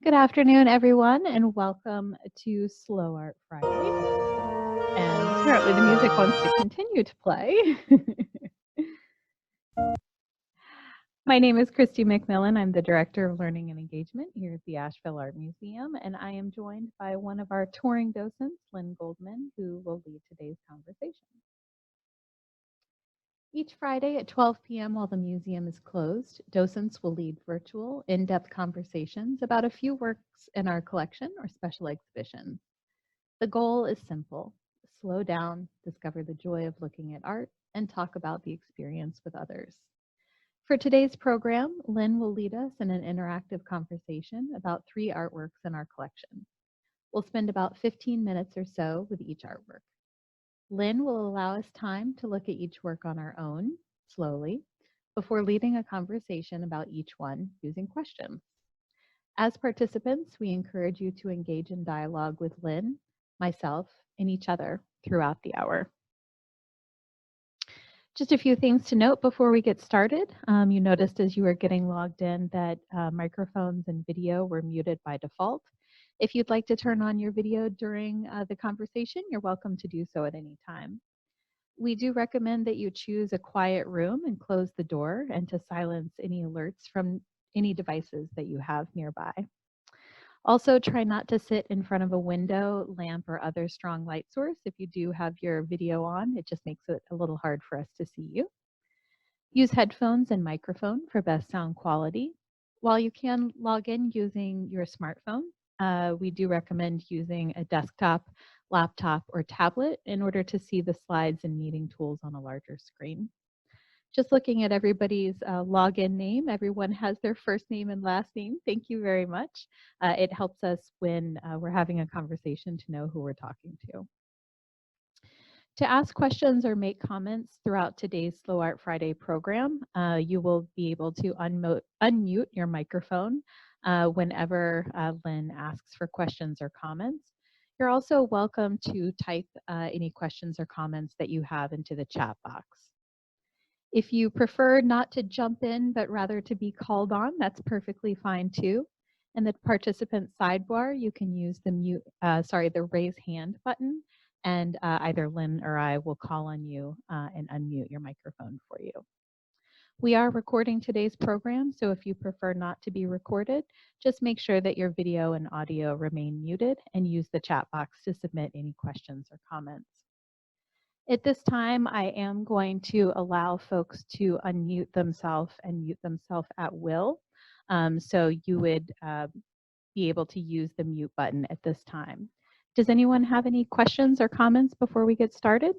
Good afternoon, everyone, and welcome to Slow Art Friday. And apparently the music wants to continue to play. My name is Christy McMillan. I'm the Director of Learning and Engagement here at the Asheville Art Museum, and I am joined by one of our touring docents, Lynne Goldman, who will lead today's conversation. Each Friday at 12 p.m. while the museum is closed, docents will lead virtual, in-depth conversations about a few works in our collection or special exhibitions. The goal is simple: slow down, discover the joy of looking at art, and talk about the experience with others. For today's program, Lynne will lead us in an interactive conversation about 3 artworks in our collection. We'll spend about 15 minutes or so with each artwork. Lynne will allow us time to look at each work on our own, slowly, before leading a conversation about each one using questions. As participants, we encourage you to engage in dialogue with Lynne, myself, and each other throughout the hour. Just a few things to note before we get started. You noticed as you were getting logged in that microphones and video were muted by default. If you'd like to turn on your video during the conversation, you're welcome to do so at any time. We do recommend that you choose a quiet room and close the door, and to silence any alerts from any devices that you have nearby. Also, try not to sit in front of a window, lamp, or other strong light source. If you do have your video on, it just makes it a little hard for us to see you. Use headphones and microphone for best sound quality. While you can log in using your smartphone, we do recommend using a desktop, laptop, or tablet in order to see the slides and meeting tools on a larger screen. Just looking at everybody's login name, everyone has their first name and last name. Thank you very much. It helps us when we're having a conversation to know who we're talking to. To ask questions or make comments throughout today's Slow Art Friday program, you will be able to unmute your microphone whenever Lynne asks for questions or comments. You're also welcome to type any questions or comments that you have into the chat box. If you prefer not to jump in, but rather to be called on, that's perfectly fine too. In the participant sidebar, you can use the raise hand button, and either Lynne or I will call on you and unmute your microphone for you. We are recording today's program, so if you prefer not to be recorded, just make sure that your video and audio remain muted and use the chat box to submit any questions or comments. At this time, I am going to allow folks to unmute themselves and mute themselves at will. So you would be able to use the mute button at this time. Does anyone have any questions or comments before we get started?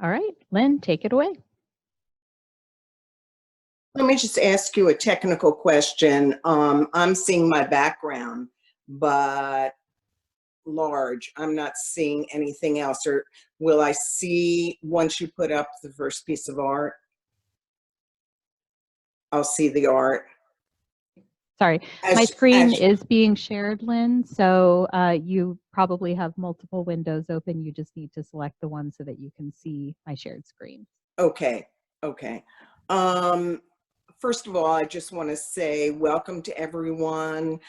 All right, Lynne, take it away. Let me just ask you a technical question. I'm seeing my background, but large. I'm not seeing anything else. Or will I see, once you put up the first piece of art, I'll see the art? Sorry, my screen is being shared, Lynne, so you probably have multiple windows open. You just need to select the one so that you can see my shared screen. Okay, okay. First of all, I just want to say welcome to everyone.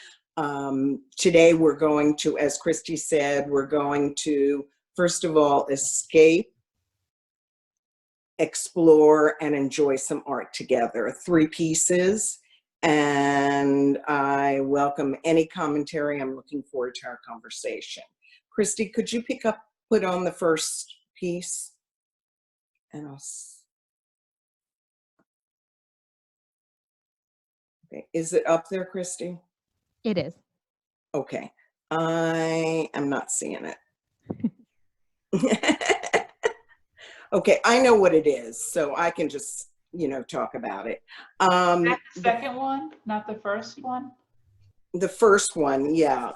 Today we're going to, as Christy said, we're going to, first of all, escape, explore, and enjoy some art together. 3 pieces, and I welcome any commentary. I'm looking forward to our conversation. Christy, could you put on the first piece? And I'll... Okay. Is it up there, Christy? It is. Okay. I am not seeing it. Okay, I know what it is, so I can just, talk about it. That's the second one, not the first one? The first one, yeah.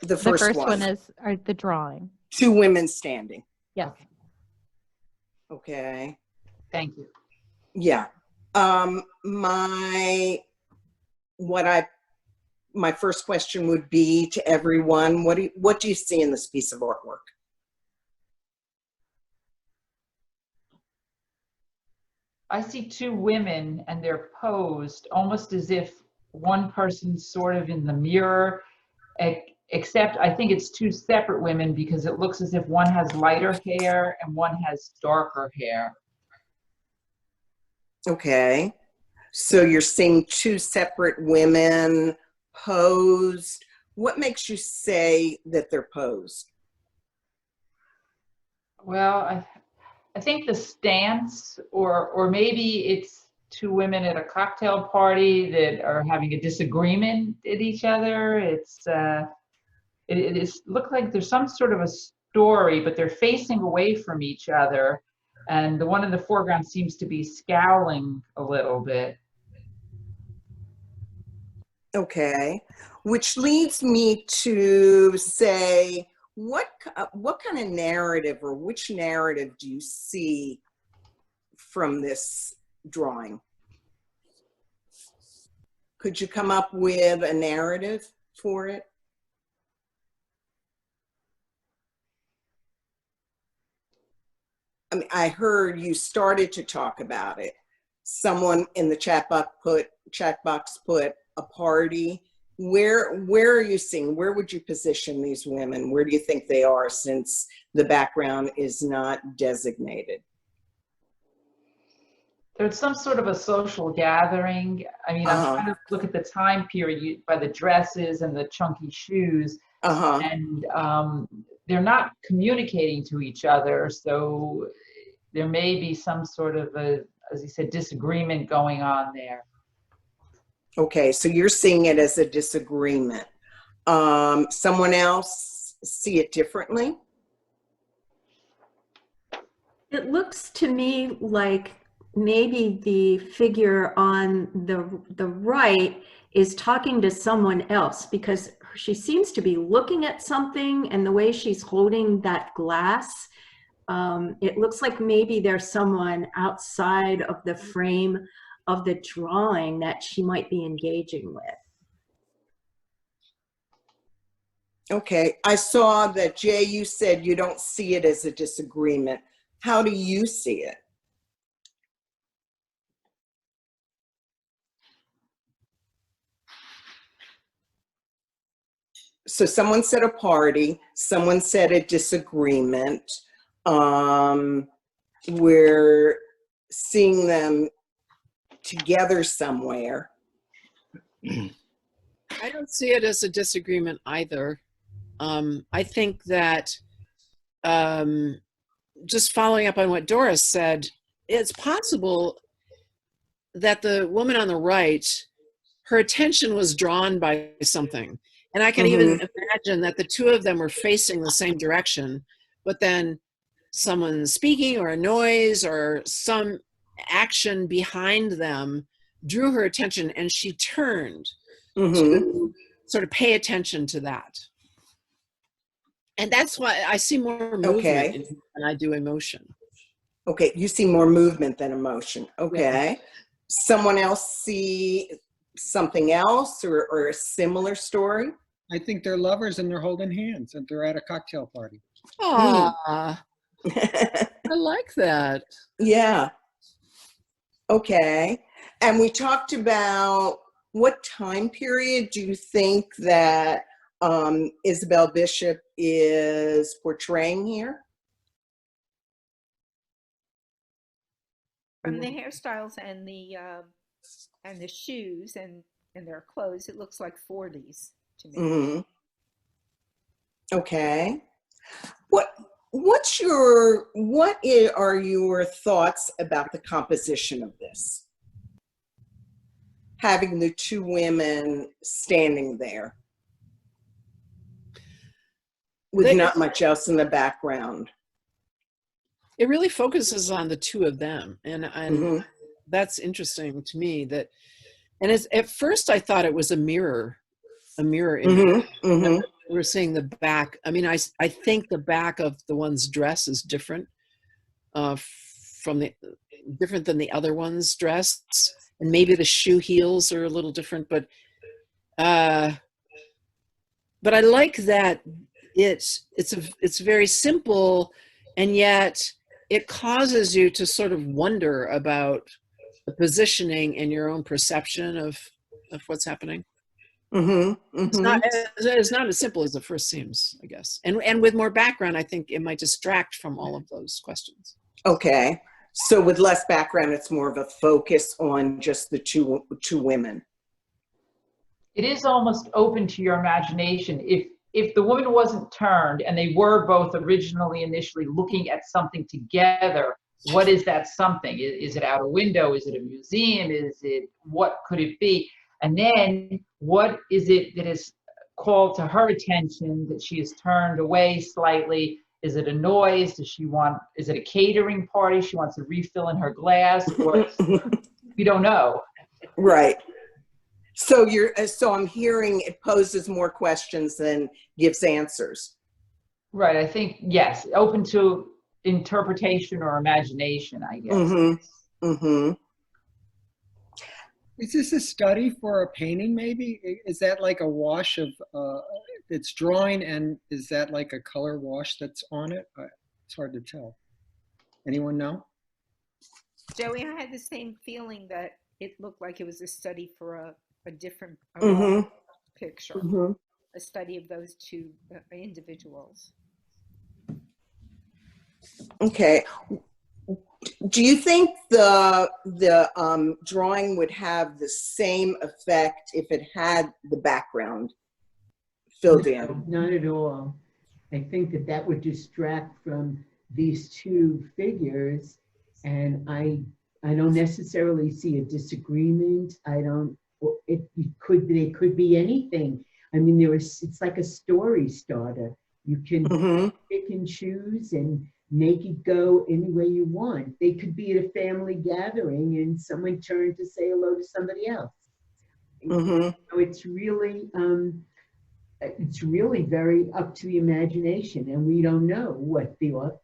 The first one is the drawing. 2 women standing. Yes. Okay. Thank you. Yeah. My first question would be to everyone, what do you see in this piece of artwork? I see two women and they're posed almost as if one person's sort of in the mirror, except I think it's two separate women because it looks as if one has lighter hair and one has darker hair. Okay. So you're seeing two separate women posed. What makes you say that they're posed? Well, I think the stance, or maybe it's two women at a cocktail party that are having a disagreement at each other. It is look like there's some sort of a story, but they're facing away from each other, and the one in the foreground seems to be scowling a little bit. Okay. Which leads me to say, what kind of narrative, or which narrative do you see from this drawing? Could you come up with a narrative for it? I mean, I heard you started to talk about it. Someone in the chat box put a party. Where are you seeing? Where would you position these women? Where do you think they are, since the background is not designated? There's some sort of a social gathering. I mean, I'm trying to look at the time period by the dresses and the chunky shoes, and they're not communicating to each other. So there may be some sort of a, as you said, disagreement going on there. Okay, so you're seeing it as a disagreement. Someone else see it differently? It looks to me like maybe the figure on the right is talking to someone else, because she seems to be looking at something, and the way she's holding that glass, it looks like maybe there's someone outside of the frame of the drawing that she might be engaging with. Okay, I saw that, Jay, you said you don't see it as a disagreement. How do you see it? So someone said a party, someone said a disagreement. We're seeing them together somewhere. I don't see it as a disagreement either. I think that just following up on what Doris said, it's possible that the woman on the right, her attention was drawn by something. And I can even imagine that the two of them were facing the same direction, but then someone speaking or a noise or some action behind them drew her attention, and she turned to sort of pay attention to that. And that's why I see more movement than I do emotion. Okay, you see more movement than emotion. Okay. Yeah. Someone else see something else, or a similar story? I think they're lovers and they're holding hands and they're at a cocktail party. Ah, I like that. Yeah. Okay. And we talked about, what time period do you think that Isabel Bishop is portraying here? From the hairstyles and the shoes and their clothes, it looks like 40s to me. Okay. What are your thoughts about the composition of this? Having the two women standing there with not much else in the background. It really focuses on the two of them, and that's interesting to me. That, and at first I thought it was a mirror image. We're seeing the back. I mean, I think the back of the one's dress is different different than the other one's dress, and maybe the shoe heels are a little different. But I like that it's very simple, and yet it causes you to sort of wonder about the positioning and your own perception of what's happening. Mm-hmm. It's Mm-hmm. not as simple as it first seems, I guess. And with more background, I think it might distract from all of those questions. Okay. So with less background, it's more of a focus on just the two women. It is almost open to your imagination. If the woman wasn't turned and they were both originally initially looking at something together, what is that something? Is it out a window? Is it a museum? What could it be? And then what is it that is called to her attention that she is turned away slightly? Is it a noise? Is it a catering party? She wants a refill in her glass, or we don't know. Right. So I'm hearing it poses more questions than gives answers. Right. I think, yes, open to interpretation or imagination, I guess. Mm-hmm. Mm-hmm. Is this a study for a painting, maybe? Is that like a wash of, it's drawing, and is that like a color wash that's on it? It's hard to tell. Anyone know? Joey, I had the same feeling that it looked like it was a study for a different Mm-hmm. picture, Mm-hmm. a study of those two individuals. Okay. Do you think the drawing would have the same effect if it had the background filled in? Not at all. I think that would distract from these two figures, and I don't necessarily see a disagreement. They could be anything. I mean, it's like a story starter. You can Mm-hmm. pick and choose and make it go any way you want. They could be at a family gathering and someone turned to say hello to somebody else. Mm-hmm. So it's really very up to the imagination, and we don't know what the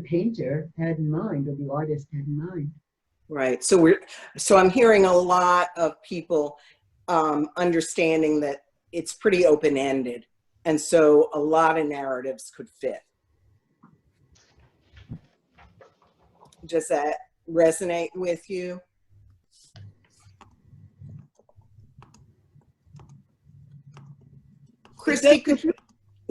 painter had in mind or the artist had in mind. Right. So I'm hearing a lot of people understanding that it's pretty open-ended, and so a lot of narratives could fit. Does that resonate with you? Christy, could you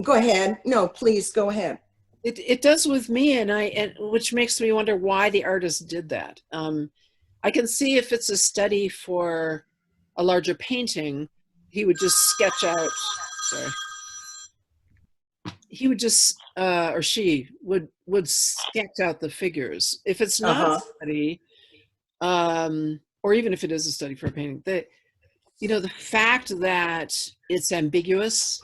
go ahead? No, please go ahead. It does with me, and which makes me wonder why the artist did that. I can see if it's a study for a larger painting, he would just sketch out. Sorry. He would just, or she would sketch out the figures. If it's not a study, or even if it is a study for a painting, the fact that it's ambiguous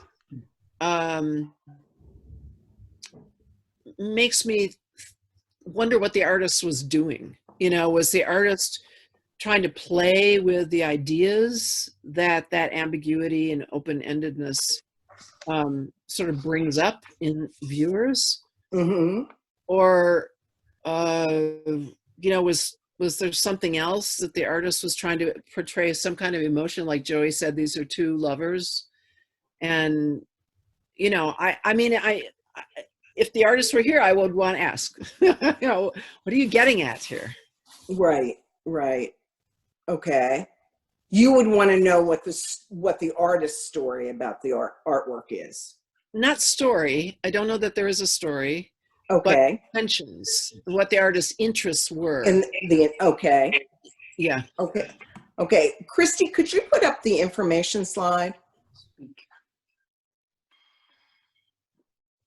makes me wonder what the artist was doing. Was the artist trying to play with the ideas that ambiguity and open-endedness sort of brings up in viewers? Mm-hmm. Or was there something else that the artist was trying to portray, some kind of emotion? Like Joey said, these are two lovers, and I mean, if the artist were here, I would want to ask, what are you getting at here? Right. Okay. You would want to know what the artist's story about the artwork is. Not story. I don't know that there is a story. Okay. But intentions, what the artist's interests were. Okay. Yeah. Okay. Christy, could you put up the information slide?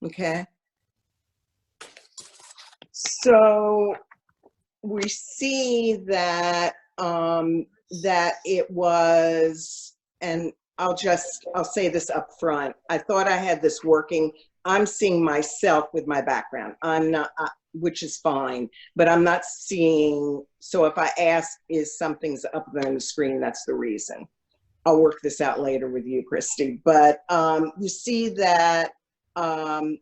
Okay. So we see that that it was, and I'll say this up front. I thought I had this working. I'm seeing myself with my background. I'm not, which is fine, but I'm not seeing. So if I ask, is something's up there on the screen, that's the reason. I'll work this out later with you, Christy. But you see that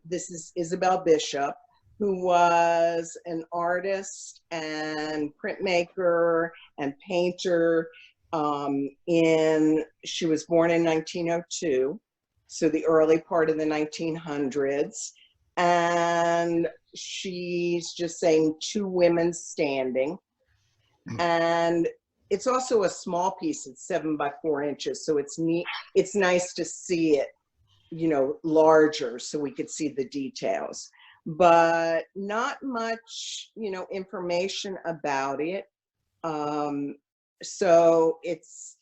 this is Isabel Bishop, who was an artist and printmaker and painter. She was born in 1902, so the early part of the 1900s. and she's just saying 2 women standing. And it's also a small piece. It's 7 by 4 inches. So it's neat. It's nice to see it, you know, larger so we could see the details, but not much, you know, information about it. So it's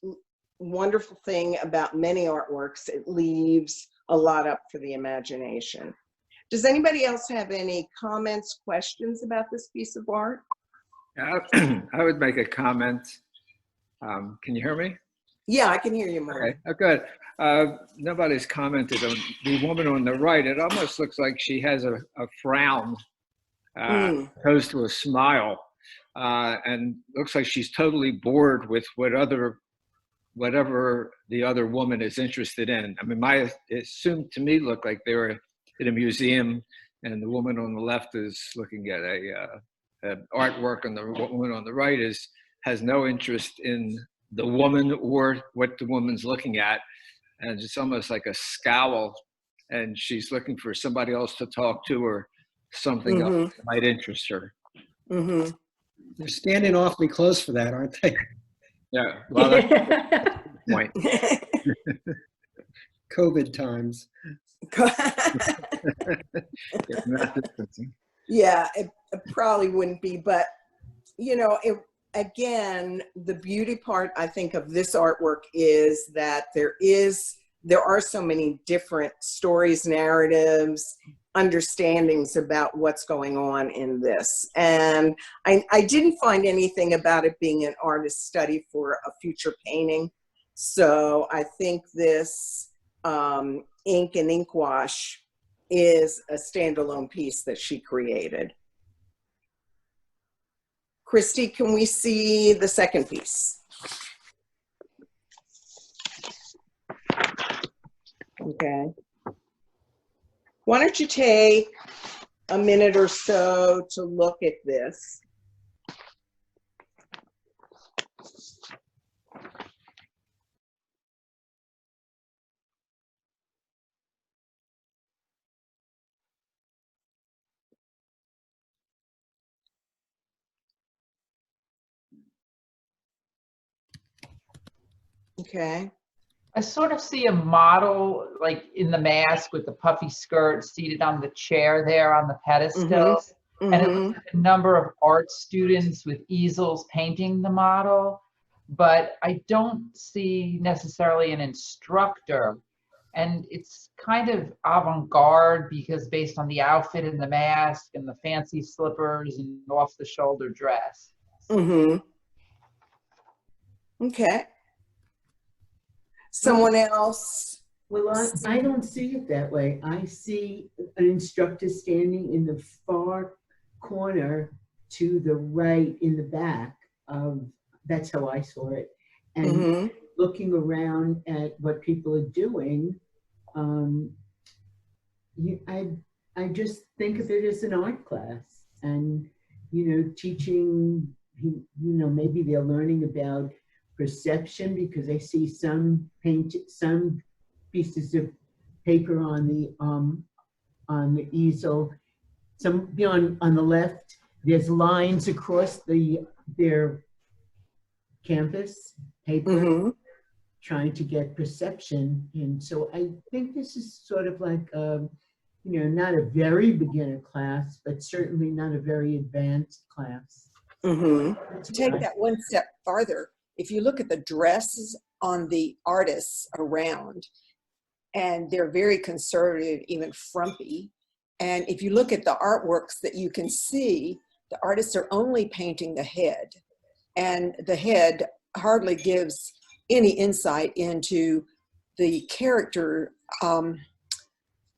wonderful thing about many artworks. It leaves a lot up for the imagination. Does anybody else have any comments, questions about this piece of art? I would make a comment. Can you hear me? Yeah, I can hear you, Mark. Okay, oh, good. Nobody's commented on the woman on the right. It almost looks like she has a frown opposed to a smile, and looks like she's totally bored with whatever the other woman is interested in. I mean, it assumed to me looked like they were in a museum, and the woman on the left is looking at an artwork, and the woman on the right has no interest in the woman or what the woman's looking at, and it's almost like a scowl, and she's looking for somebody else to talk to or something else that might interest her. They're standing awfully close for that, aren't they? Yeah, well, that's the point. COVID times. Yeah, it probably wouldn't be, but you know, again, the beauty part, I think, of this artwork is that there are so many different stories, narratives, understandings about what's going on in this. And I didn't find anything about it being an artist study for a future painting. So I think this ink and ink wash is a standalone piece that she created. Christy, can we see the second piece? Okay. Why don't you take a minute or so to look at this? Okay. I sort of see a model like in the mask with the puffy skirt seated on the chair there on the pedestal. And it looks like a number of art students with easels painting the model, but I don't see necessarily an instructor. And it's kind of avant-garde because based on the outfit and the mask and the fancy slippers and off-the-shoulder dress. Okay. Someone else? Well, I don't see it that way. I see an instructor standing in the far corner to the right in the back. That's how I saw it. And looking around at what people are doing, I just think of it as an art class, and teaching. Maybe they're learning about perception because I see some pieces of paper on the easel. Some on the left, there's lines across their canvas paper, trying to get perception. And so I think this is sort of like not a very beginner class, but certainly not a very advanced class. To take that one step farther, if you look at the dresses on the artists around, and they're very conservative, even frumpy. And if you look at the artworks that you can see, the artists are only painting the head, and the head hardly gives any insight into the character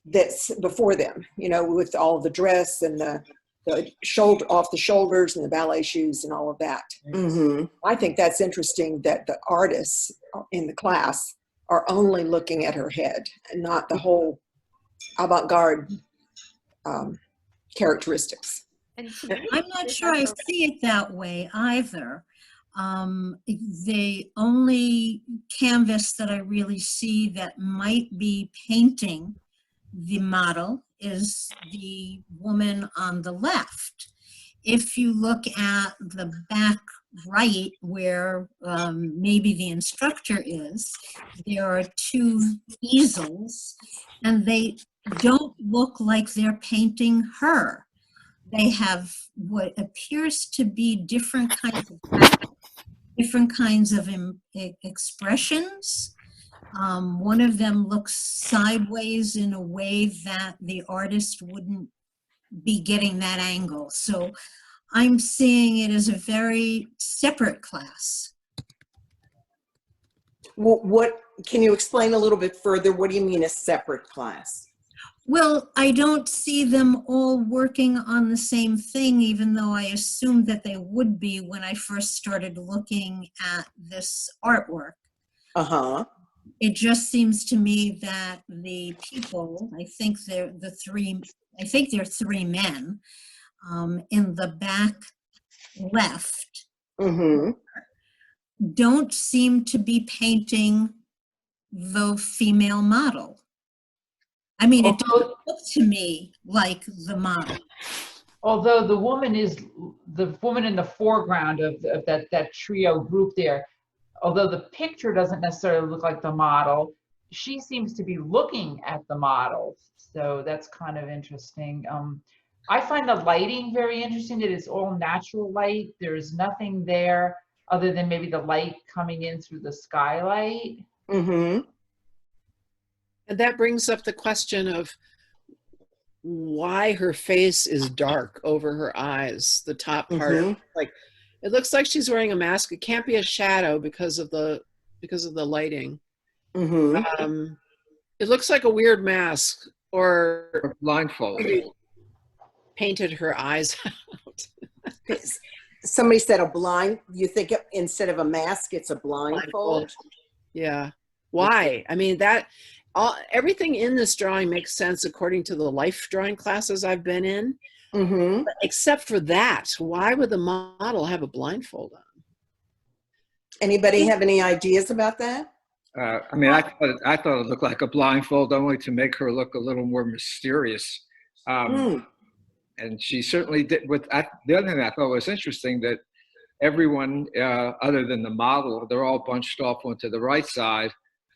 that's before them, with all the dress and the shoulder off the shoulders and the ballet shoes and all of that. I think that's interesting that the artists in the class are only looking at her head and not the whole avant-garde characteristics. I'm not sure I see it that way either. The only canvas that I really see that might be painting the model is the woman on the left. If you look at the back right where maybe the instructor is, there are two easels and they don't look like they're painting her. They have what appears to be different kinds of expressions. One of them looks sideways in a way that the artist wouldn't be getting that angle. So I'm seeing it as a very separate class. What can you explain a little bit further? What do you mean a separate class? Well, I don't see them all working on the same thing, even though I assumed that they would be when I first started looking at this artwork. Uh-huh. It just seems to me that the people, I think they're three men, in the back left, Mm-hmm. don't seem to be painting the female model. I mean, it doesn't look to me like the model. Although the woman in the foreground of that trio group there, although the picture doesn't necessarily look like the model, she seems to be looking at the model. So that's kind of interesting. I find the lighting very interesting, that it's all natural light. There's nothing there other than maybe the light coming in through the skylight. Mm-hmm. And that brings up the question of why her face is dark over her eyes, the top part. Mm-hmm. Like, it looks like she's wearing a mask. It can't be a shadow because of the lighting. Mm-hmm. It looks like a weird mask, or Blindfold. painted her eyes out. Somebody said a blind. You think instead of a mask, it's a blindfold? Yeah. Why? I mean, everything in this drawing makes sense according to the life drawing classes I've been in. Mm-hmm. Except for that, why would the model have a blindfold on? Anybody have any ideas about that? I mean, I thought it looked like a blindfold only to make her look a little more mysterious. And she certainly did. The other thing I thought was interesting, that everyone other than the model, they're all bunched off onto the right side,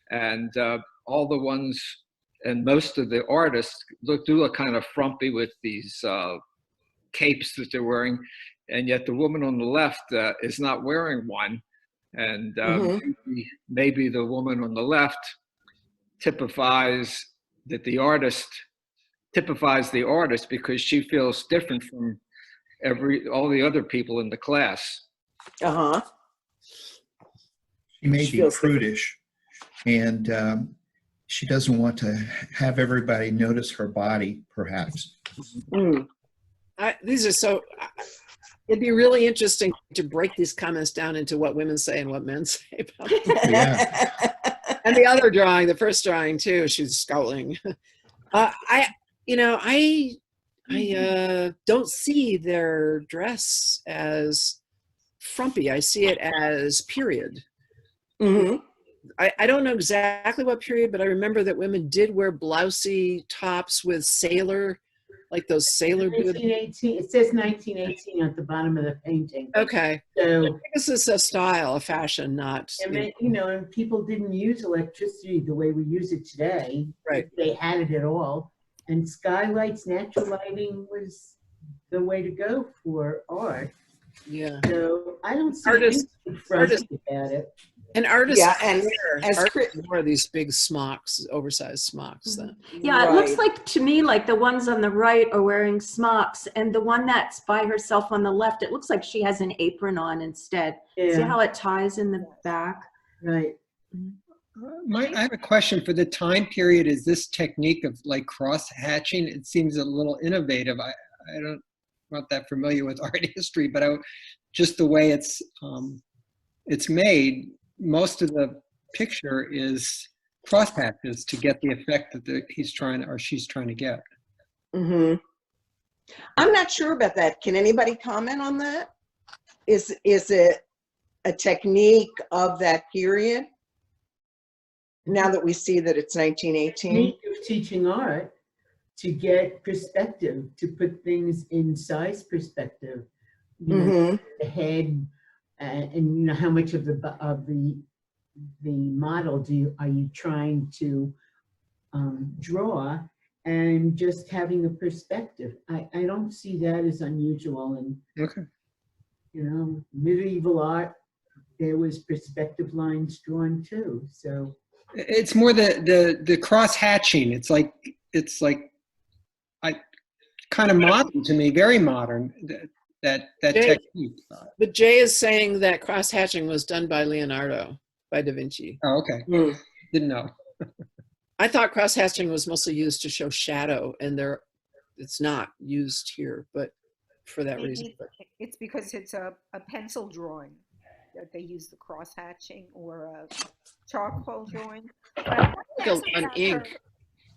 and all the ones and most of the artists do look kind of frumpy with these capes that they're wearing, and yet the woman on the left is not wearing one. And maybe the woman on the left typifies the artist because she feels different from all the other people in the class. Uh-huh. She may be prudish, and she doesn't want to have everybody notice her body, perhaps. It'd be really interesting to break these comments down into what women say and what men say about it. Yeah. And the other drawing, the first drawing too, she's scowling. I don't see their dress as frumpy. I see it as period. Mm-hmm. I don't know exactly what period, but I remember that women did wear blousy tops with like those sailor boots. 1918. It says 1918 at the bottom of the painting. Okay. So this is a style, a fashion, not. And people didn't use electricity the way we use it today. Right. They had it at all. And skylights, natural lighting was the way to go for art. Yeah. So I don't see Artists about it. And artists, yeah, and wear these big smocks, oversized smocks. Then. Yeah, it looks like to me like the ones on the right are wearing smocks, and the one that's by herself on the left, it looks like she has an apron on instead. Yeah. See how it ties in the back? Right. I have a question for the time period. Is this technique of like cross hatching? It seems a little innovative. I'm not that familiar with art history, but just the way it's made. Most of the picture is cross hatches to get the effect that she's trying to get. Mm-hmm. I'm not sure about that. Can anybody comment on that? Is it a technique of that period? Now that we see that it's 1918? Technique of teaching art. to get perspective, to put things in size perspective. You know, Mm-hmm. the head, and you know, how much of the model are you trying to draw, and just having a perspective. I don't see that as unusual. And Okay. you know, medieval art, there was perspective lines drawn too. So It's more the cross hatching. It's like kind of modern to me, very modern. That Jay, technique. but Jay is saying that cross hatching was done by Leonardo, by Da Vinci. Oh, okay. Mm. Didn't know. I thought cross hatching was mostly used to show shadow, and it's not used here, but for that reason. Maybe it's because it's a pencil drawing that they use the cross hatching, or a charcoal drawing. But I wanted to ask An about ink. her.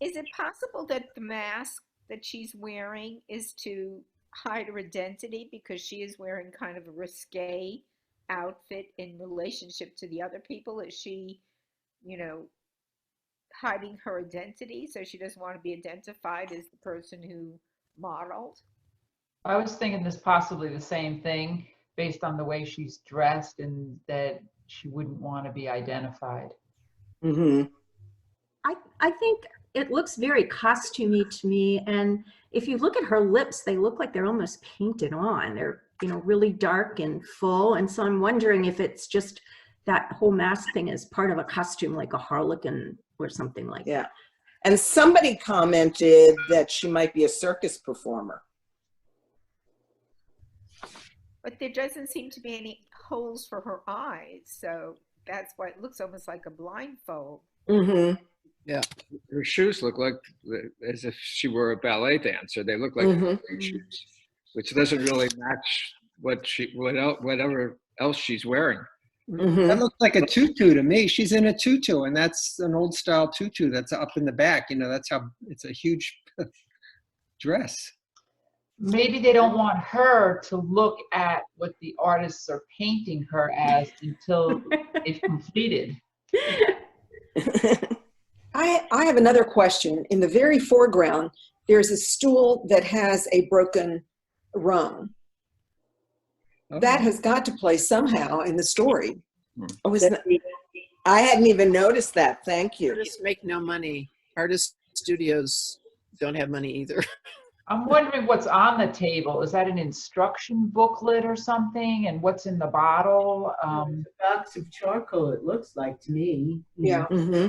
Is it possible that the mask that she's wearing is to hide her identity, because she is wearing kind of a risque outfit in relationship to the other people? Is she, you know, hiding her identity so she doesn't want to be identified as the person who modeled? I was thinking this possibly the same thing based on the way she's dressed, and that she wouldn't want to be identified. Mm-hmm. I think it looks very costumey to me, and if you look at her lips, they look like they're almost painted on. They're, you know, really dark and full, and so I'm wondering if it's just that whole mask thing is part of a costume, like a harlequin or something like Yeah. that. And somebody commented that she might be a circus performer. But there doesn't seem to be any holes for her eyes, so that's why it looks almost like a blindfold. Mm-hmm. Yeah. Her shoes look like as if she were a ballet dancer. They look like Mm-hmm. shoes, which doesn't really match whatever else she's wearing. Mm-hmm. That looks like a tutu to me. She's in a tutu, and that's an old style tutu that's up in the back. You know, that's how it's a huge dress. Maybe they don't want her to look at what the artists are painting her as until it's completed. I have another question. In the very foreground, there's a stool that has a broken rung. Oh. That has got to play somehow in the story. I hadn't even noticed that. Thank you. Artists make no money. Artist studios don't have money either. I'm wondering what's on the table. Is that an instruction booklet or something? And what's in the bottle? A box of charcoal, it looks like to me. Yeah. Mm-hmm.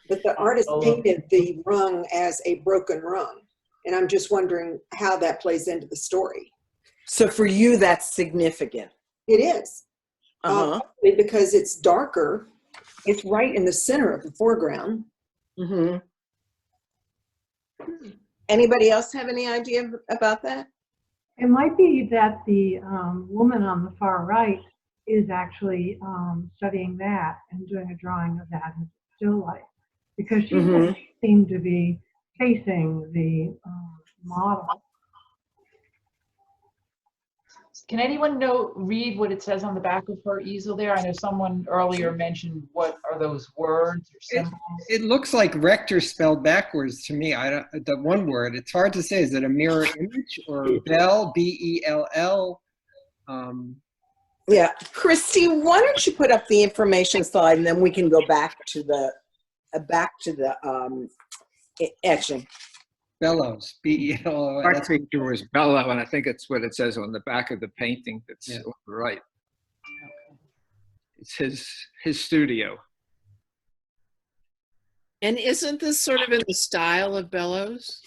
But the artist painted the rung as a broken rung. And I'm just wondering how that plays into the story. So for you, that's significant. It is. Uh-huh. Because it's darker. It's right in the center of the foreground. Mm-hmm. Anybody else have any idea about that? It might be that the woman on the far right is actually studying that and doing a drawing of that in still life, because she doesn't seem to be facing the model. Can anyone read what it says on the back of her easel there? I know someone earlier mentioned, what are those words or symbols? It looks like rector spelled backwards to me. The one word. It's hard to say. Is it a mirror image or bell? B-E-L-L. Yeah, Christy, why don't you put up the information slide, and then we can go back to the etching. Bellows. B-E-L-O. I think it was Bello, and I think it's what it says on the back of the painting that's on the right. It's his studio. And isn't this sort of in the style of Bellows?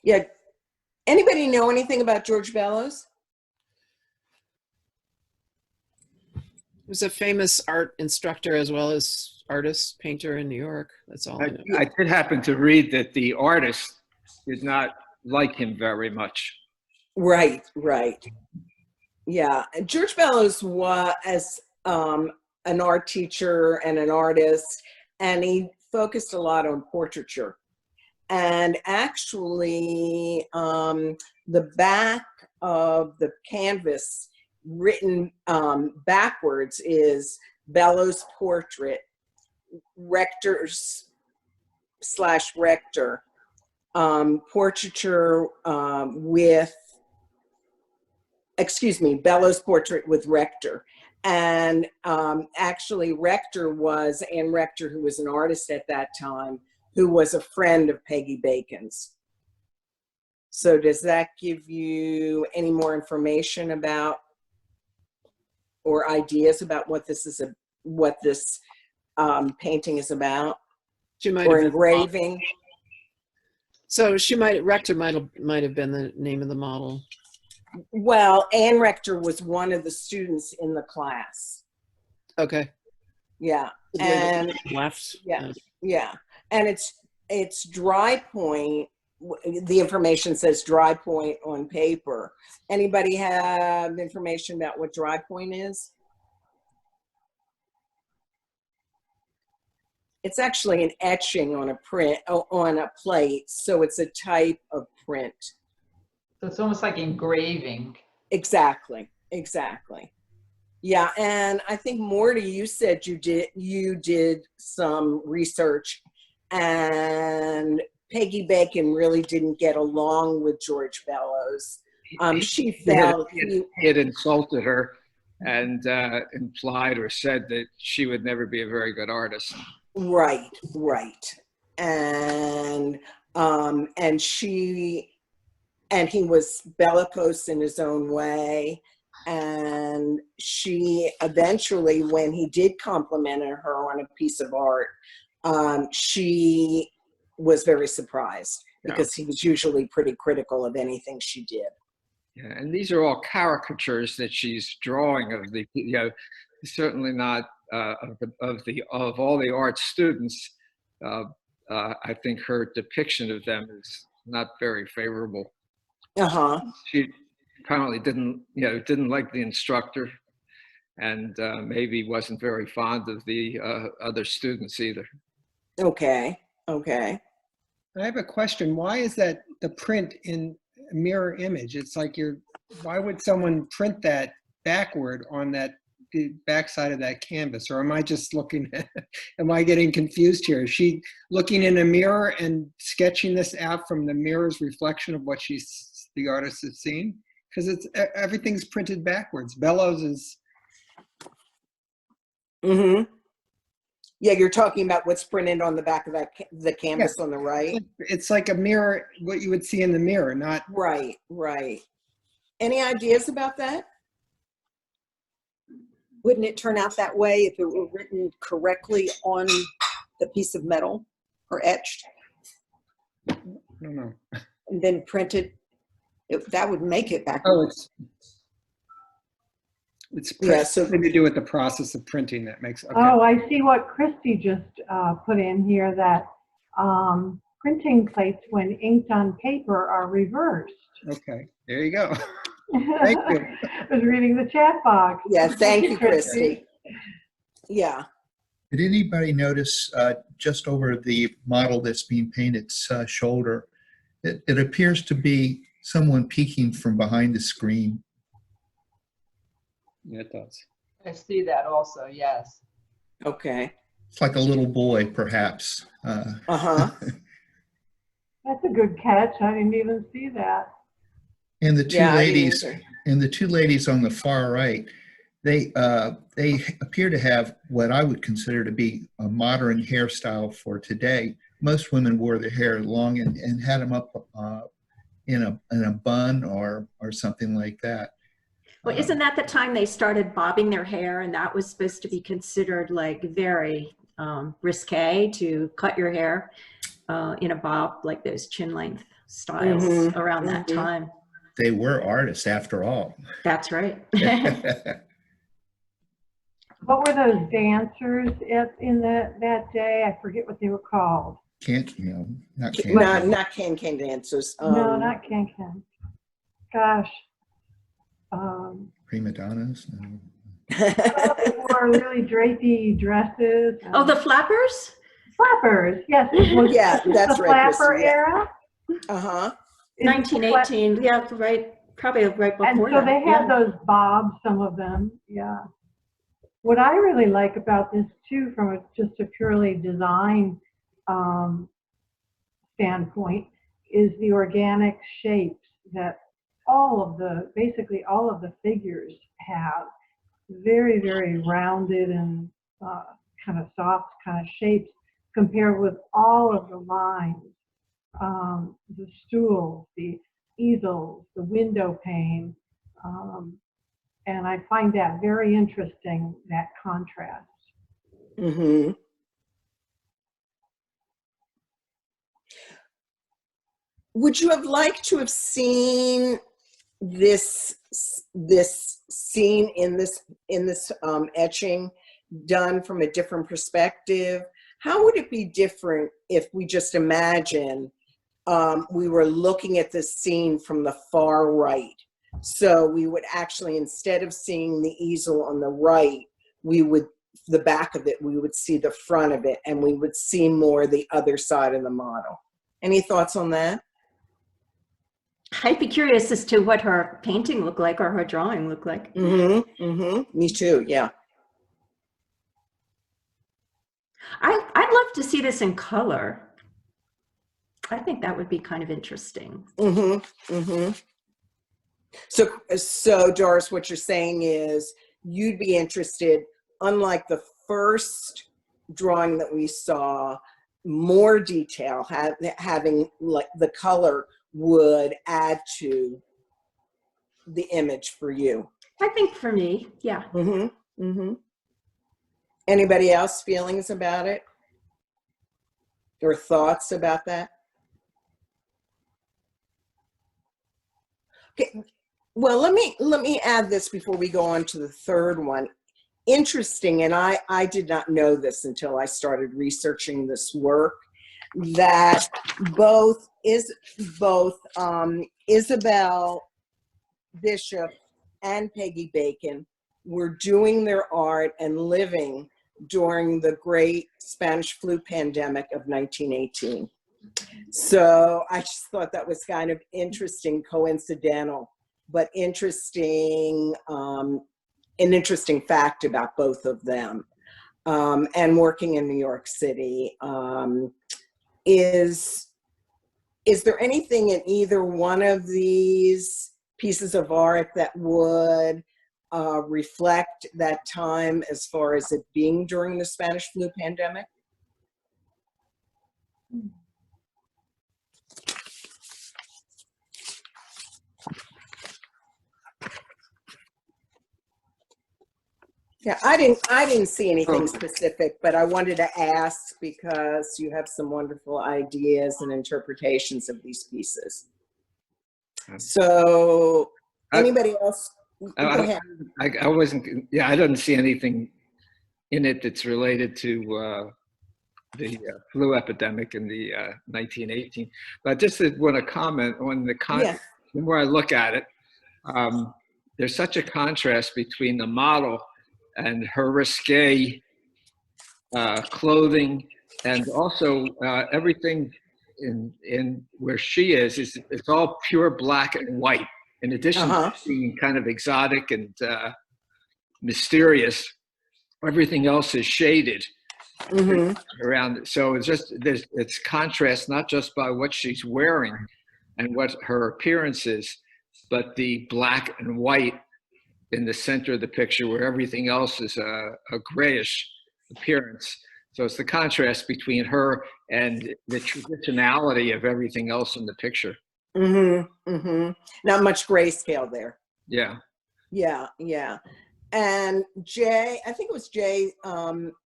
Yeah. Anybody know anything about George Bellows? He was a famous art instructor as well as artist, painter in New York. That's all I know. I did happen to read that the artist did not like him very much. Right. Yeah, and George Bellows was an art teacher and an artist, and he focused a lot on portraiture. And actually, the back of the canvas, written backwards, is Bellows' portrait, rector's slash rector, portraiture with, excuse me, Bellows portrait with rector. And actually Rector was, Ann Rector, who was an artist at that time, who was a friend of Peggy Bacon's. So does that give you any more information about, or ideas about what this is, what this painting is about, She might or have been, engraving? so Rector might have been the name of the model. Well, Ann Rector was one of the students in the class. Okay. Yeah, and left. yeah, yeah, and it's dry point. The information says dry point on paper. Anybody have information about what dry point is? It's actually an etching on a print, on a plate, so it's a type of print. So it's almost like engraving. Exactly, exactly. Yeah, and I think Morty, you said you did some research, and Peggy Bacon really didn't get along with George Bellows. She felt he had insulted her and implied or said that she would never be a very good artist. right, and he was bellicose in his own way. And she eventually, when he did compliment her on a piece of art, she was very surprised, because he was usually pretty critical of anything she did. Yeah, and these are all caricatures that she's drawing of the, certainly not of all the art students. I think her depiction of them is not very favorable. She apparently didn't like the instructor, and maybe wasn't very fond of the other students either. Okay. I have a question. Why is that the print in a mirror image? It's like why would someone print that backward on the backside of that canvas? Or am I just am I getting confused here? Is she looking in a mirror and sketching this out from the mirror's reflection of what the artist has seen? Because everything's printed backwards. Bellows is. Yeah, you're talking about what's printed on the back of the canvas on the right. It's like a mirror, what you would see in the mirror, not. Right. Any ideas about that? Wouldn't it turn out that way if it were written correctly on the piece of metal or etched? I don't know. And then printed? That would make it backwards. It's something to do with the process of printing that makes. Okay. Oh, I see what Christy just put in here, that printing plates, when inked on paper, are reversed. Okay, there you go. Thank you. I was reading the chat box. Yeah, thank you, Christy. Yeah. Did anybody notice just over the model that's being painted's shoulder, it appears to be someone peeking from behind the screen? Yeah, it does. I see that also, yes. Okay. It's like a little boy, perhaps. Uh-huh. That's a good catch. I didn't even see that. And the two ladies on the far right, they appear to have what I would consider to be a modern hairstyle for today. Most women wore their hair long and had them up in a bun or something like that. Well, isn't that the time they started bobbing their hair, and that was supposed to be considered like very risque to cut your hair in a bob, like those chin length styles around that time? They were artists after all. That's right. What were those dancers in that day? I forget what they were called. Not can dancers. No, not can. Gosh. Prima donnas? No. They wore really drapey dresses. Oh, the flappers? Flappers, yes. Yeah, that's the right. flapper era. 1918, yeah, right, probably right before and so that. they had those bobs, some of them, yeah. What I really like about this too, from just a purely design standpoint is the organic shapes that basically all of the figures have. Very, very rounded and kind of soft kind of shapes compared with all of the lines, the stools, the easels, the window pane. And I find that very interesting, that contrast. Mm-hmm. Would you have liked to have seen this scene in this etching done from a different perspective? How would it be different if we just imagine we were looking at this scene from the far right? So we would actually, instead of seeing the easel on the right, the back of it, we would see the front of it, and we would see more the other side of the model. Any thoughts on that? I'd be curious as to what her painting looked like or her drawing looked like. Mm-hmm. Mm-hmm. Me too. Yeah. I'd love to see this in color. I think that would be kind of interesting. Mm-hmm. Mm-hmm. So Doris, what you're saying is you'd be interested, unlike the first drawing that we saw, more detail, having like the color would add to the image for you. I think for me, yeah. Mm-hmm. Mm-hmm. Anybody else feelings about it or thoughts about that? Okay. Well, let me add this before we go on to the third one. Interesting, and I did not know this until I started researching this work, that both Isabel Bishop and Peggy Bacon were doing their art and living during the great Spanish flu pandemic of 1918. So I just thought that was kind of interesting, coincidental, but interesting, an interesting fact about both of them. And working in New York City. Is there anything in either one of these pieces of art that would reflect that time as far as it being during the Spanish flu pandemic? Yeah, I didn't see anything specific, but I wanted to ask because you have some wonderful ideas and interpretations of these pieces. So, anybody else? Go ahead. I wasn't. Yeah, I didn't see anything in it that's related to the flu epidemic in the 1918. But I just want to comment on the Yeah. The more I look at it, there's such a contrast between the model and her risque clothing, and also everything in where she is it's all pure black and white. In addition to being kind of exotic and mysterious, everything else is shaded around it. So it's contrast not just by what she's wearing and what her appearance is, but the black and white in the center of the picture where everything else is a grayish appearance. So it's the contrast between her and the traditionality of everything else in the picture. Mm-hmm. Mm-hmm. Not much grayscale there. Yeah. Yeah, yeah. And Jay, I think it was Jay,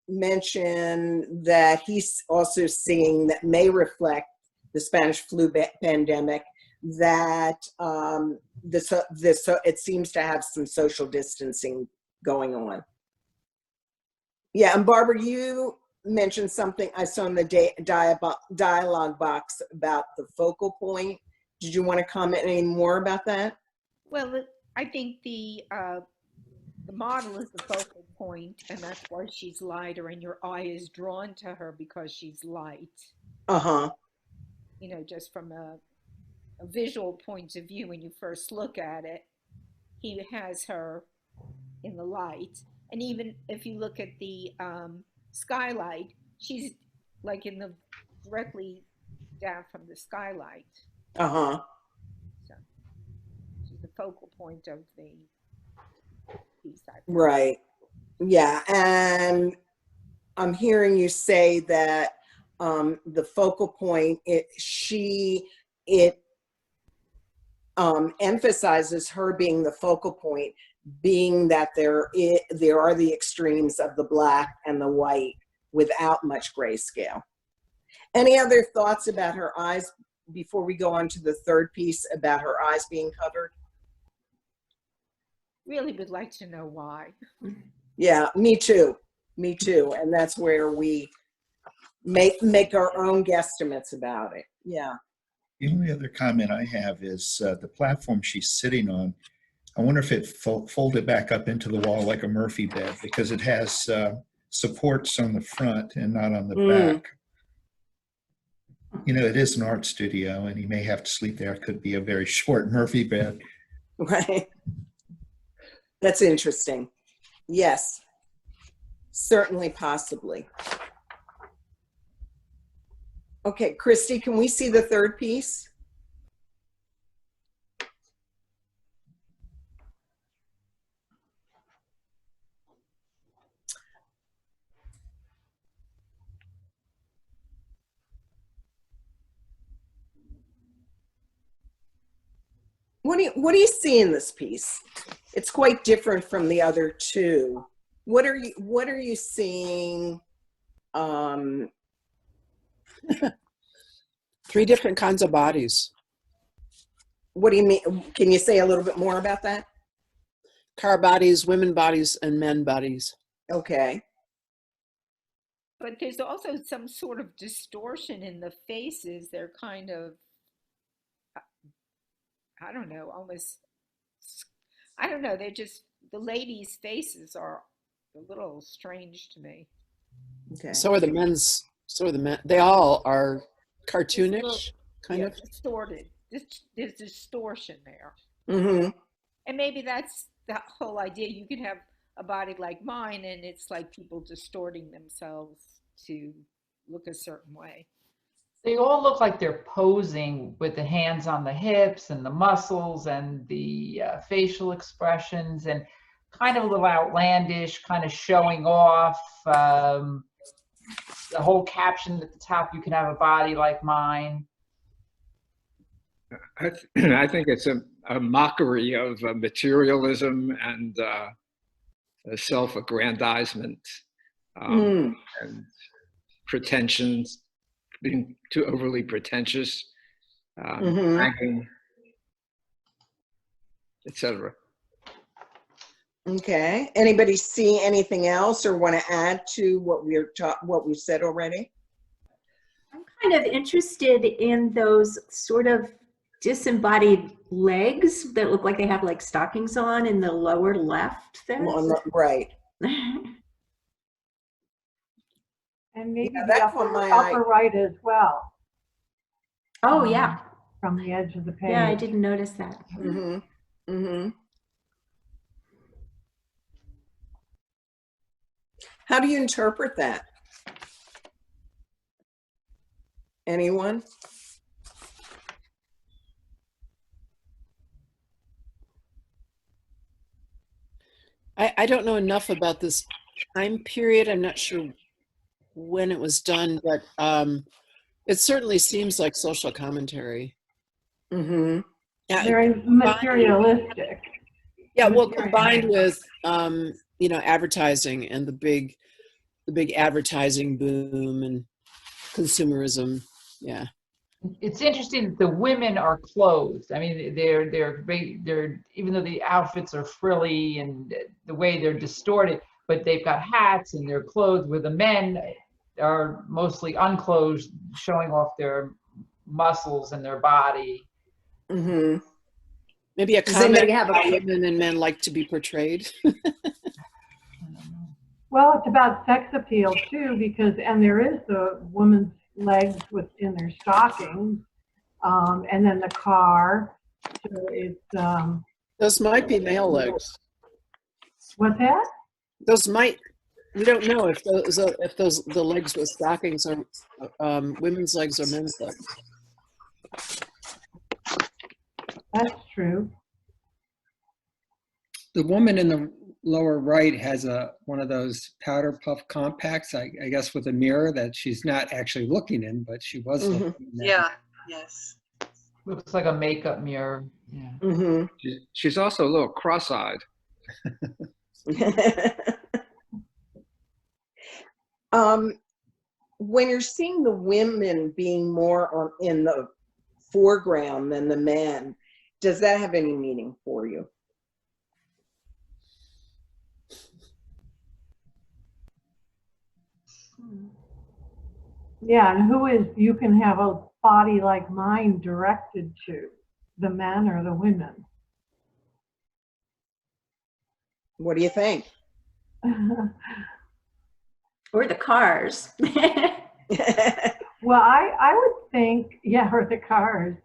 mentioned that he's also seeing that may reflect the Spanish flu pandemic, that it seems to have some social distancing going on. Yeah, and Barbara, you mentioned something I saw in the dialogue box about the focal point. Did you want to comment any more about that? Well, I think the model is the focal point, and that's why she's lighter, and your eye is drawn to her because she's light. You know, just from a visual point of view, when you first look at it, he has her in the light. And even if you look at the skylight, she's like in the directly down from the skylight. Uh-huh. So she's the focal point of the piece. Right. Yeah. And I'm hearing you say that the focal point, it emphasizes her being the focal point, being that there are the extremes of the black and the white without much grayscale. Any other thoughts about her eyes before we go on to the third piece about her eyes being covered? Really would like to know why. Yeah, me too. Me too. And that's where we make our own guesstimates about it. Yeah. The only other comment I have is the platform she's sitting on. I wonder if it folded back up into the wall like a Murphy bed, because it has supports on the front and not on the back. You know, it is an art studio, and he may have to sleep there. It could be a very short Murphy bed. Right. That's interesting. Yes, certainly, possibly. Okay, Christy, can we see the third piece? What do you see in this piece? It's quite different from the other two. What are you seeing? Three different kinds of bodies. What do you mean? Can you say a little bit more about that? Car bodies, women bodies, and men bodies. Okay. But there's also some sort of distortion in the faces. They're kind of, I don't know, almost, I don't know. They're just, the ladies' faces are a little strange to me. Okay. So are the men's, so are the men. They all are cartoonish, kind of. Distorted. There's distortion there. Mm-hmm. And maybe that's the whole idea. You can have a body like mine, and it's like people distorting themselves to look a certain way. They all look like they're posing with the hands on the hips and the muscles and the facial expressions, and kind of a little outlandish, kind of showing off. The whole caption at the top, you can have a body like mine. I think it's a mockery of materialism and self-aggrandizement and pretensions, being too overly pretentious, bragging, etc. Okay. Anybody see anything else or want to add to what we've said already? I'm kind of interested in those sort of disembodied legs that look like they have like stockings on in the lower left there. Right. And maybe Yeah, the that caught my eye. upper right as well. Oh, yeah. From the edge of the page. Yeah, I didn't notice that. Mm-hmm. Mm-hmm. How do you interpret that? Anyone? I don't know enough about this time period. I'm not sure when it was done, but it certainly seems like social commentary. Mm-hmm. Yeah, very materialistic. Yeah, well, combined with you know, advertising and the big advertising boom and consumerism. Yeah. It's interesting that the women are clothed. I mean, they're even though the outfits are frilly and the way they're distorted, but they've got hats and they're clothed. Where the men are mostly unclothed, showing off their muscles and their body. Mm-hmm. Maybe a comment about how women and men like to be portrayed. Well, it's about sex appeal too, because there is the woman's legs within their stockings, and then the car. So it's those might be male legs. What's that? Those might. We don't know if the legs with stockings are women's legs or men's legs. That's true. The woman in the lower right has one of those powder puff compacts, I guess with a mirror that she's not actually looking in, but she was Mhm. looking in. Yeah, yes. Looks like a makeup mirror. Yeah. Mhm. She's also a little cross-eyed. When you're seeing the women being more in the foreground than the men, does that have any meaning for you? Yeah, and you can have a body like mine directed to, the men or the women? What do you think? Or the cars. Well, I would think, yeah, or the cars.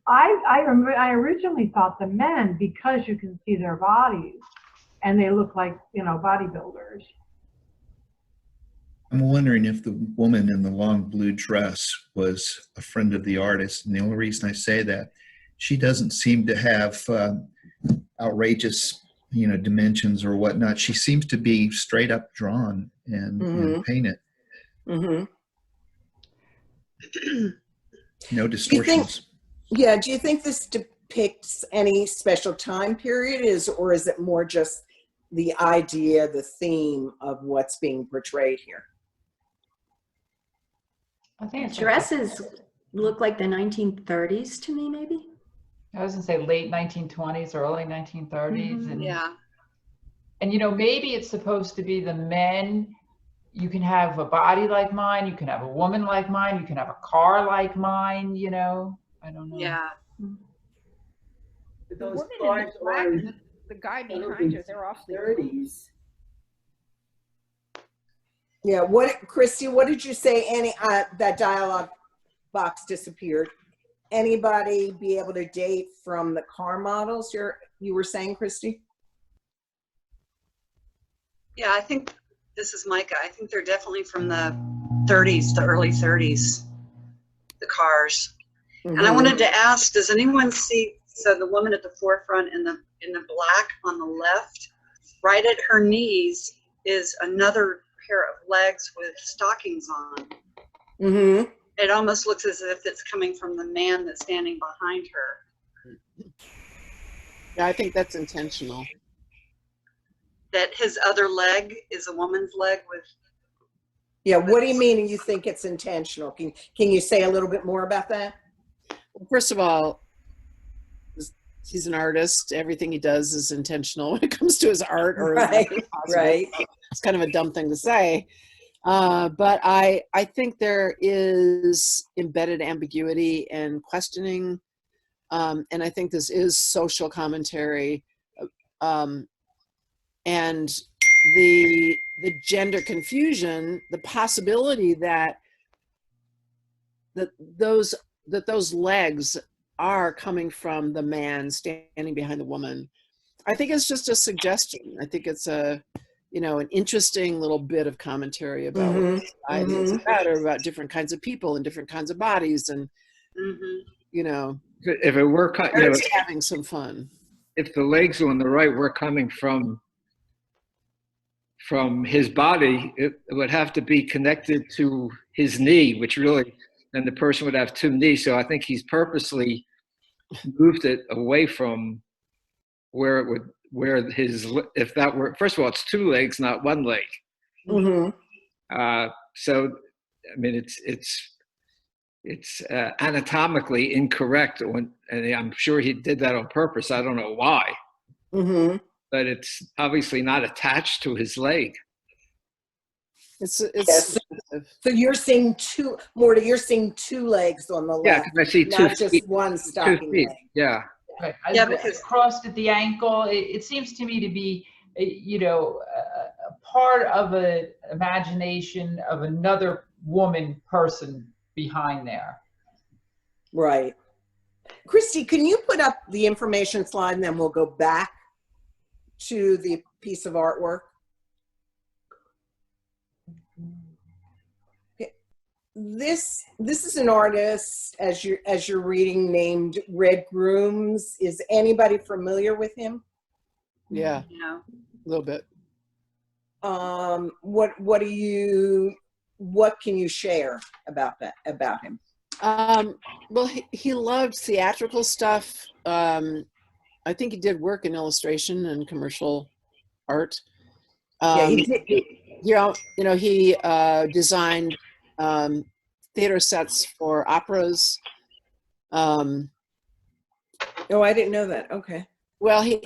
I originally thought the men, because you can see their bodies and they look like, bodybuilders. I'm wondering if the woman in the long blue dress was a friend of the artist. And the only reason I say that, she doesn't seem to have outrageous, dimensions or whatnot. She seems to be straight up drawn and painted. Mm-hmm. No distortions. Do you think this depicts any special time period, or is it more just the idea, the theme of what's being portrayed here? I think it's Dresses look like the 1930s to me, maybe. I was gonna say late 1920s, early 1930s, and Yeah. and maybe it's supposed to be the men. You can have a body like mine. You can have a woman like mine. You can have a car like mine. I don't know. Yeah. But The those woman in cars the black, are the guy behind probably her, they're awfully 30s. Yeah, Christy, what did you say? That dialogue box disappeared. Anybody be able to date from the car models you were saying, Christy? Yeah, I think this is Micah. I think they're definitely from the 30s, the early 30s, the cars. Mm-hmm. And I wanted to ask, does anyone see, so the woman at the forefront in the black on the left, right at her knees is another pair of legs with stockings on. Mm-hmm. It almost looks as if it's coming from the man that's standing behind her. Yeah, I think that's intentional. That his other leg is a woman's leg with. Yeah, what do you mean you think it's intentional? Can you say a little bit more about that? Well, first of all, he's an artist. Everything he does is intentional when it comes to his art. Or right. It's kind of a dumb thing to say. But I think there is embedded ambiguity and questioning. And I think this is social commentary. And the gender confusion, the possibility that those legs are coming from the man standing behind the woman, I think it's just a suggestion. I think it's an interesting little bit of commentary about what society is about, or about different kinds of people and different kinds of bodies, and if it were having some fun. If the legs on the right were coming from his body, it would have to be connected to his knee, which really, then the person would have two knees. So I think he's purposely moved it away from where if that were, first of all, it's two legs, not one leg. Mm-hmm. So, I mean, it's anatomically incorrect, and I'm sure he did that on purpose. I don't know why. Mm-hmm. But it's obviously not attached to his leg. Yes. So you're seeing two legs on the left. Yeah, because I see not just one stocking leg. Yeah. Right. Yeah, because crossed at the ankle, it seems to me to be, a part of an imagination of another person behind there. Right. Christy, can you put up the information slide and then we'll go back to the piece of artwork? this is an artist, as you're reading, named Red Grooms. Is anybody familiar with him? Yeah, No. a little bit. What can you share about him? Well, he loved theatrical stuff. I think he did work in illustration and commercial art. Yeah, he did. He designed theater sets for operas. Oh, I didn't know that. Okay. Well, he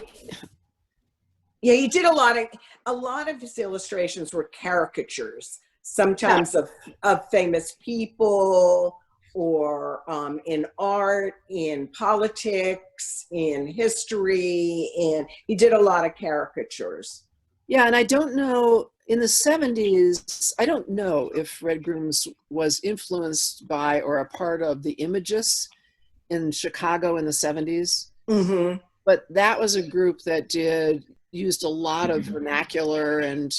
did a lot of his illustrations were caricatures, sometimes of famous people, or in art, in politics, in history, and he did a lot of caricatures. Yeah, and I don't know, in the 70s, I don't know if Red Grooms was influenced by or a part of the Imagists in Chicago in the 70s. Mm-hmm. But that was a group that used a lot of vernacular and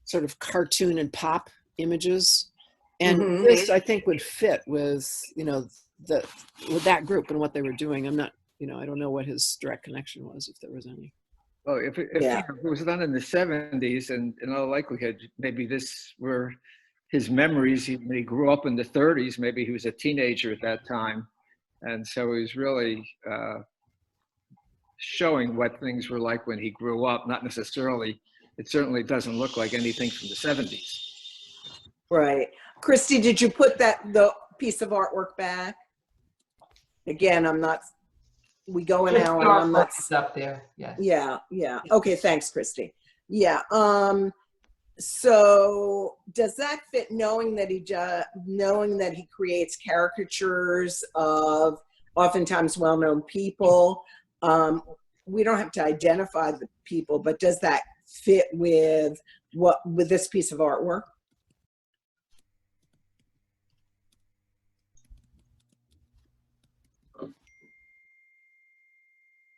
sort of cartoon and pop images. And this, I think, would fit with, with that group and what they were doing. I'm not, I don't know what his direct connection was, if there was any. Well, if it was done in the 70s, and in all likelihood, maybe this were his memories. When he grew up in the 30s, maybe he was a teenager at that time. And so he was really showing what things were like when he grew up, not necessarily, it certainly doesn't look like anything from the 70s. Right. Christy, did you put the piece of artwork back? Again, we go an hour and I'm not up there. Yes. Yeah. Okay, thanks, Christy. Yeah. So does that fit, knowing that he creates caricatures of oftentimes well-known people? We don't have to identify the people, but does that fit with this piece of artwork?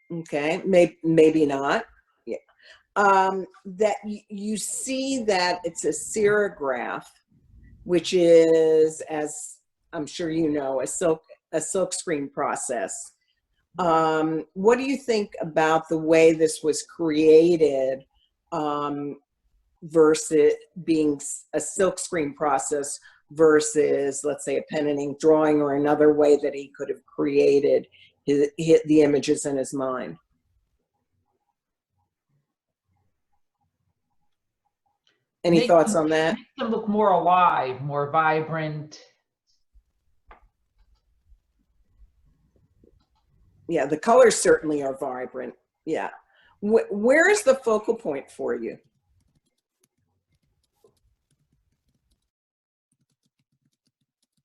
Okay, maybe not. Yeah. That you see that it's a serograph, which is, as I'm sure you know, a silk screen process. What do you think about the way this was created versus being a silk screen process versus, let's say, a pen and ink drawing, or another way that he could have created the images in his mind? Any thoughts on that? Makes them look more alive, more vibrant. Yeah, the colors certainly are vibrant. Yeah. Where is the focal point for you?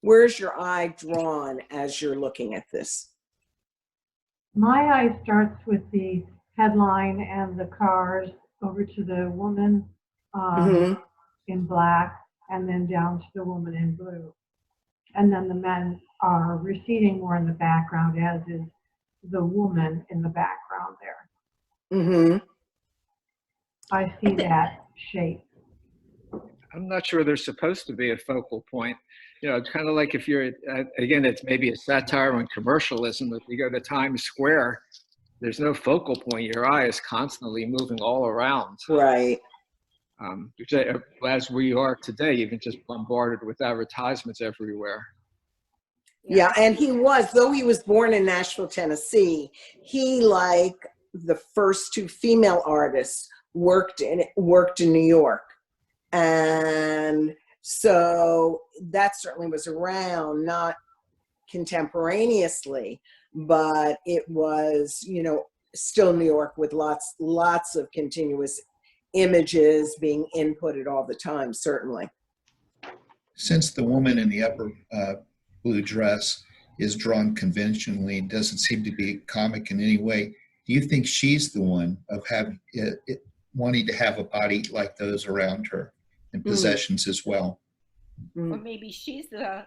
Where's your eye drawn as you're looking at this? My eye starts with the headline and the cars over to the woman in black, and then down to the woman in blue. And then the men are receding more in the background, as is the woman in the background there. I see that shape. I'm not sure there's supposed to be a focal point. It's kind of like if you're, again, it's maybe a satire on commercialism. If you go to Times Square, there's no focal point. Your eye is constantly moving all around. Right. As we are today, even just bombarded with advertisements everywhere. Yeah, and though he was born in Nashville, Tennessee, he, like the first two female artists, worked in New York. And so that certainly was around, not contemporaneously, but it was, still New York, with lots of continuous images being inputted all the time, certainly. Since the woman in the upper blue dress is drawn conventionally, doesn't seem to be comic in any way, do you think she's the one of wanting to have a body like those around her and possessions as well? Or maybe she's the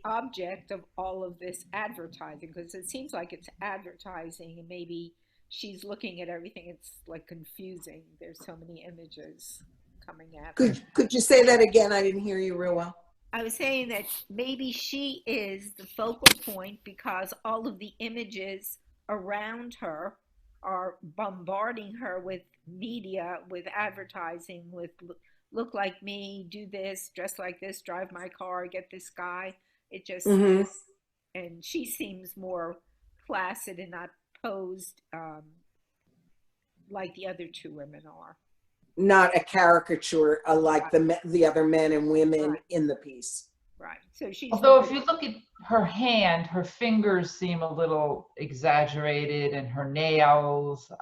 object of all of this advertising, because it seems like it's advertising, and maybe she's looking at everything. It's like confusing. There's so many images coming at her. Could you say that again? I didn't hear you real well. I was saying that maybe she is the focal point because all of the images around her are bombarding her with media, with advertising, with look like me, do this, dress like this, drive my car, get this guy. It just, and she seems more placid and not posed like the other two women are. Not a caricature like the other men and women in the piece. Right. So she's. Although if you look at her hand, her fingers seem a little exaggerated, and her nails.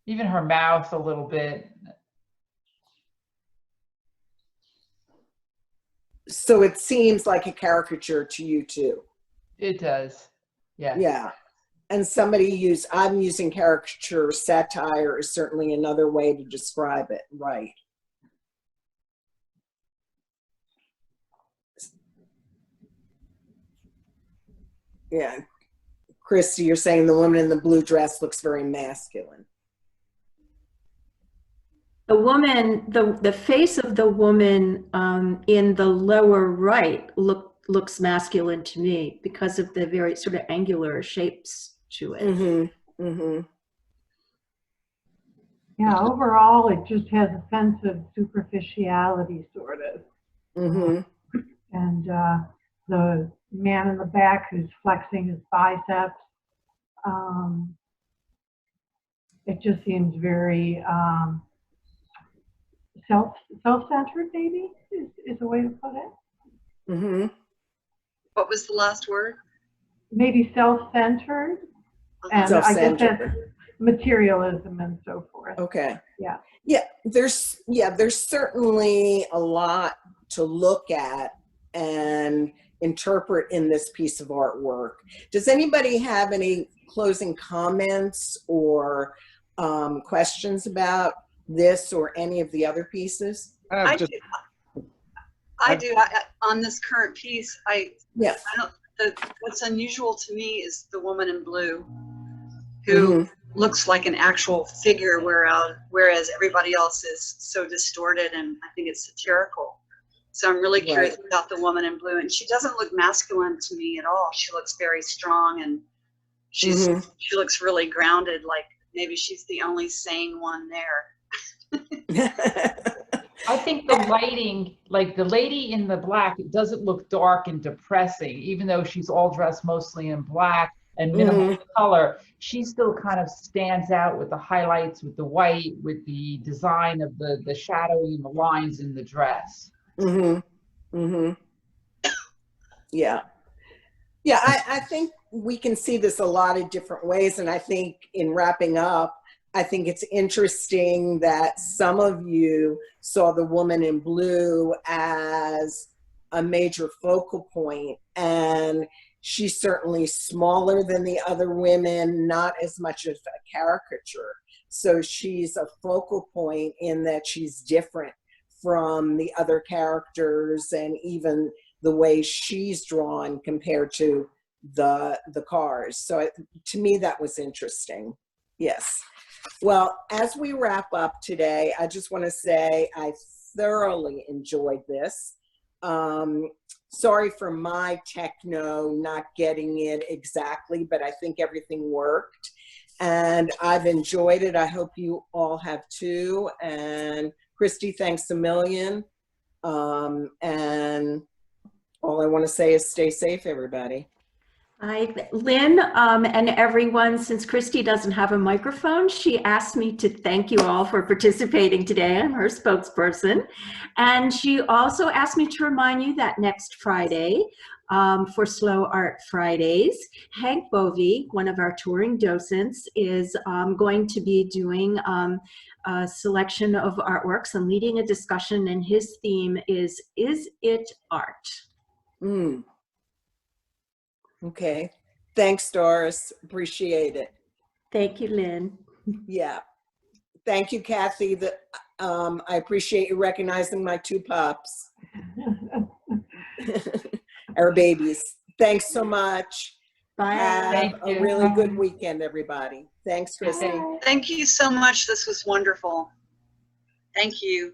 Even her mouth a little bit. So it seems like a caricature to you too. It does. Yeah. Yeah. And I'm using caricature, satire is certainly another way to describe it, right? Yeah. Christy, you're saying the woman in the blue dress looks very masculine. The woman, the face of the woman in the lower right looks masculine to me because of the very sort of angular shapes to it. Yeah, overall, it just has a sense of superficiality, sort of. And the man in the back who's flexing his biceps, it just seems very self-centered, maybe, is a way to put it. What was the last word? Maybe self-centered. And I guess that's materialism and so forth. Okay. Yeah. Yeah, there's certainly a lot to look at and interpret in this piece of artwork. Does anybody have any closing comments or questions about this or any of the other pieces? I do. On this current piece, what's unusual to me is the woman in blue who looks like an actual figure, whereas everybody else is so distorted, and I think it's satirical. So I'm really curious about the woman in blue, and she doesn't look masculine to me at all. She looks very strong, and she looks really grounded, like maybe she's the only sane one there. I think the lighting, like the lady in the black, it doesn't look dark and depressing, even though she's all dressed mostly in black and minimal color. She still kind of stands out with the highlights, with the white, with the design of the shadowing and the lines in the dress. Yeah. Yeah, I think we can see this a lot of different ways. And I think in wrapping up, I think it's interesting that some of you saw the woman in blue as a major focal point, and she's certainly smaller than the other women, not as much of a caricature. So she's a focal point in that she's different from the other characters and even the way she's drawn compared to the cars. So to me, that was interesting. Yes. Well, as we wrap up today, I just want to say I thoroughly enjoyed this. Sorry for my techno not getting it exactly, but I think everything worked. And I've enjoyed it. I hope you all have too. And Christy, thanks a million. And all I want to say is stay safe, everybody. Lynn and everyone, since Christy doesn't have a microphone, she asked me to thank you all for participating today. I'm her spokesperson. And she also asked me to remind you that next Friday, for Slow Art Fridays, Hank Bovey, one of our touring docents, is going to be doing a selection of artworks and leading a discussion, and his theme is it art? Okay. Thanks, Doris. Appreciate it. Thank you, Lynn. Yeah. Thank you, Kathy. I appreciate you recognizing my two pups. Our babies. Thanks so much. Bye. Have a really good weekend, everybody. Thanks, Christy. Thank you so much. This was wonderful. Thank you.